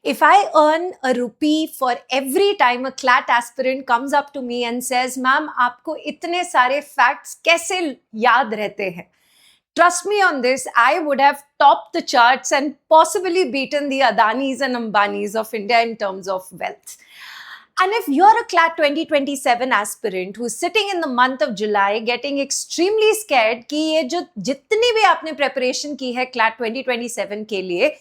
If I earn a rupee for every time a CLAT aspirant comes up to me and says, "Ma'am, आपको इतने सारे facts कैसे याद रहते हैं?" Trust me on this, I would have topped the charts and possibly beaten the Adanis and Ambanis of India in terms of wealth. And if you're a CLAT 2027 aspirant who's sitting in the month of July getting extremely scared कि ये जो जितनी भी आपने preparation की है CLAT 2027 के लिए,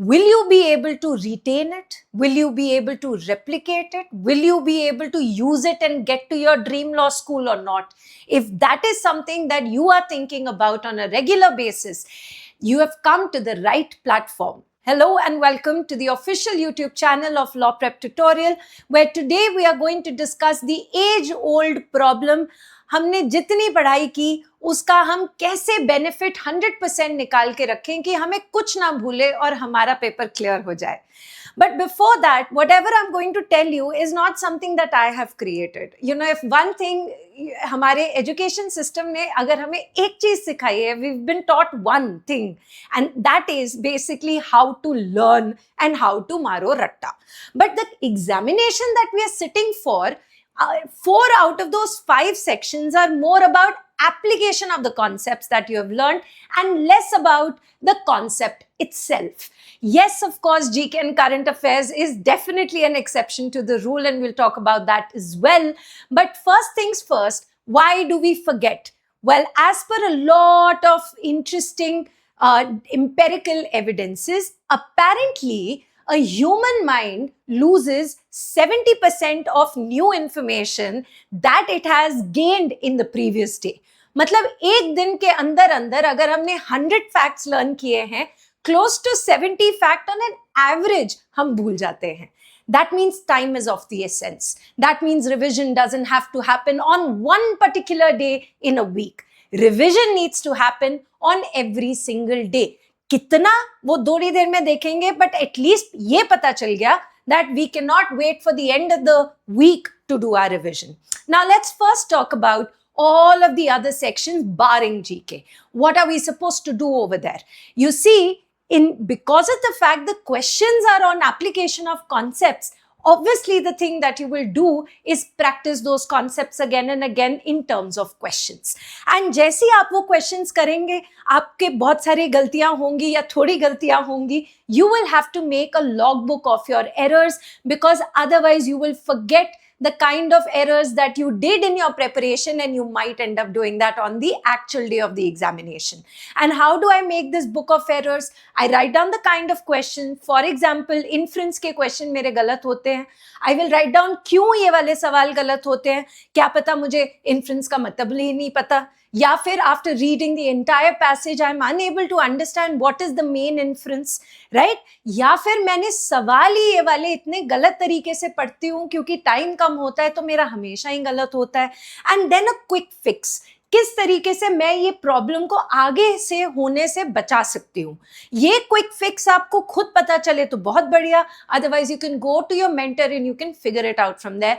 will you be able to retain it? Will you be able to replicate it? Will you be able to use it and get to your dream law school or not? If that is something that you are thinking about on a regular basis, you have come to the right platform. Hello and welcome to the official YouTube channel of Law Prep Tutorial, where today we are going to discuss the age-old problem. हमने जितनी पढ़ाई की उसका हम कैसे benefit 100% निकाल के रखें कि हमें कुछ ना भूले और हमारा पेपर क्लियर हो जाए. But before that, whatever I'm going to tell you is not something that I have created. You know, if one thing हमारे एजुकेशन सिस्टम ने अगर हमें एक चीज सिखाई है, we've been taught one thing, and that is basically how to learn and how to maro ratta. But the examination that we are sitting for, 4 out of those 5 sections are more about application of the concepts that you have learned and less about the concept itself. Yes, of course, GK and current affairs is definitely an exception to the rule, and we'll talk about that as well. But first things first, why do we forget? Well, as per a lot of interesting empirical evidences, apparently a human mind loses 70% of new information that it has gained in the previous day. मतलब एक दिन के अंदर अंदर अगर हमने 100 facts learn किए हैं, close to 70 fact on an average हम भूल जाते हैं. That means time is of the essence. That means revision doesn't have to happen on one particular day in a week. Revision needs to happen on every single day. कितना वो थोड़ी देर में देखेंगे, but at least ये पता चल गया that we cannot wait for the end of the week to do our revision. Now let's first talk about all of the other sections barring GK. What are we supposed to do over there? You see, because of the fact the questions are on application of concepts, obviously the thing that you will do is practice those concepts again and again in terms of questions. And जैसे ही आप वो questions करेंगे, आपके बहुत सारी गलतियां होंगी या थोड़ी गलतियां होंगी, you will have to make a logbook of your errors, because otherwise you will forget the kind of errors that you did in your preparation, and you might end up doing that on the actual day of the examination. And how do I make this book of errors? I write down the kind of question. For example, inference के question मेरे गलत होते हैं. I will write down क्यों ये वाले सवाल गलत होते हैं. क्या पता मुझे inference का मतलब ही नहीं पता, या फिर after reading the entire passage I am unable to understand what is the main inference, right? या फिर मैंने सवाल ही ये वाले इतने गलत तरीके से पढ़ती हूँ क्योंकि टाइम कम होता है तो मेरा हमेशा ही गलत होता है. And then a quick fix, किस तरीके से मैं ये प्रॉब्लम को आगे से होने से बचा सकती हूँ. ये क्विक फिक्स आपको खुद पता चले तो बहुत बढ़िया, otherwise you can go to your mentor and you can figure it out from there.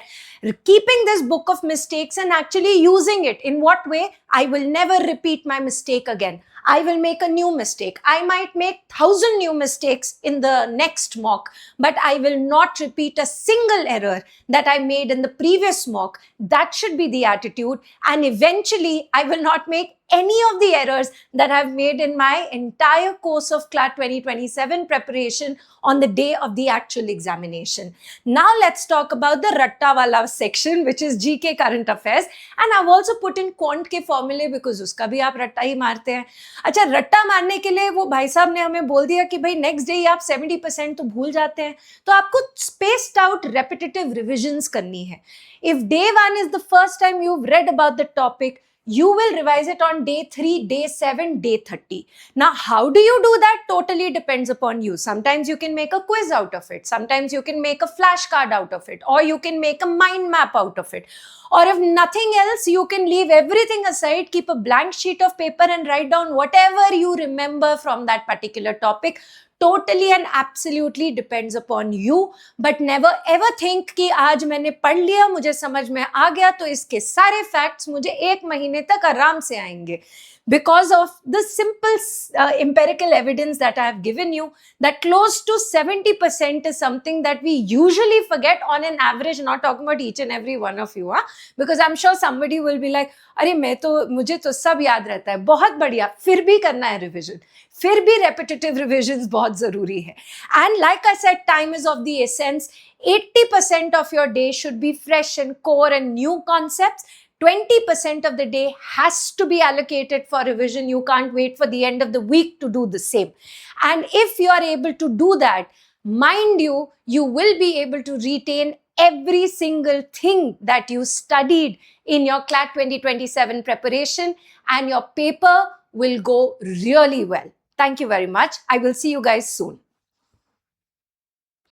Keeping this book of mistakes and actually using it. In what way? I will never repeat my mistake again. I will make a new mistake. I might make 1,000 new mistakes in the next mock, but I will not repeat a single error that I made in the previous mock. That should be the attitude. And eventually, I will not make any of the errors that I've made in my entire course of CLAT 2027 preparation on the day of the actual examination. Now let's talk about the Ratta wala section, which is GK current affairs. And I've also put in quant के formulae because उसका भी आप रट्टा ही मारते हैं. अच्छा, रट्टा मारने के लिए वो भाई साहब ने हमें बोल दिया कि भाई नेक्स्ट डे आप 70% तो भूल जाते हैं, तो आपको spaced out repetitive revisions करनी है. If day 1 is the first time you've read about the topic, you will revise it on day 3, day 7, day 30. Now, how do you do that? Totally depends upon you. Sometimes you can make a quiz out of it. Sometimes you can make a flashcard out of it. Or you can make a mind map out of it. Or if nothing else, you can leave everything aside, keep a blank sheet of paper and write down whatever you remember from that particular topic. Totally and absolutely depends upon you, but never ever think कि आज मैंने पढ़ लिया, मुझे समझ में आ गया तो इसके सारे facts मुझे 1 महीने तक आराम से आएंगे. because of the simple empirical evidence that I have given you, that close to 70% is something that we usually forget on an average, not talking about each and every one of you, because I'm sure somebody will be like, अरे मुझे तो सब याद रहता है, बहुत बढ़िया, फिर भी करना है रिविजन, फिर भी repetitive revisions बहुत ज़रूरी है. And like I said, time is of the essence. 80% of your day should be fresh and core and new concepts. 20% of the day has to be allocated for revision. You can't wait for the end of the week to do the same. And if you are able to do that, mind you, you will be able to retain every single thing that you studied in your CLAT 2027 preparation, and your paper will go really well. Thank you very much. I will see you guys soon.